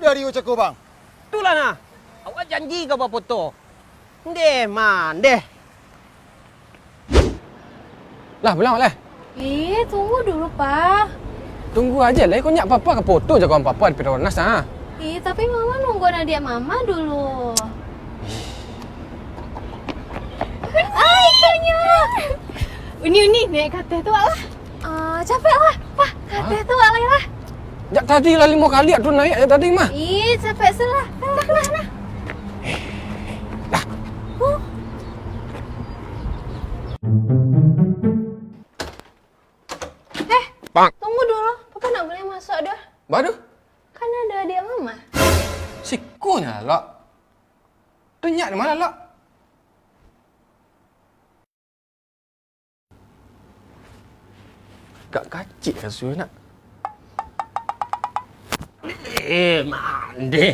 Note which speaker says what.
Speaker 1: Uda Rio cakap bang.
Speaker 2: Itulah nah. Awak janji kau buat foto. Deh, man, deh.
Speaker 3: Lah, pulang lah.
Speaker 4: Tunggu dulu, Pak.
Speaker 3: Tunggu aja lah. Kau nyak papa ke foto je kau papa di Petronas ah.
Speaker 4: Tapi Mama nunggu adik Mama dulu. Ikannya. Uni, naik kateh tu lah. Capek lah, Pak. Kateh tu lah.
Speaker 3: Jak tadi lah 5 kali tu naik ya tadi mah.
Speaker 4: Capek selah. Nah.
Speaker 3: Dah. Bang.
Speaker 4: Tunggu dulu. Papa nak boleh masuk dah.
Speaker 3: Baru?
Speaker 4: Kan ada adik Mama.
Speaker 3: Sikunya lah. Tu nyak di mana lah? Gak kacik kan su nak.
Speaker 2: Mandi.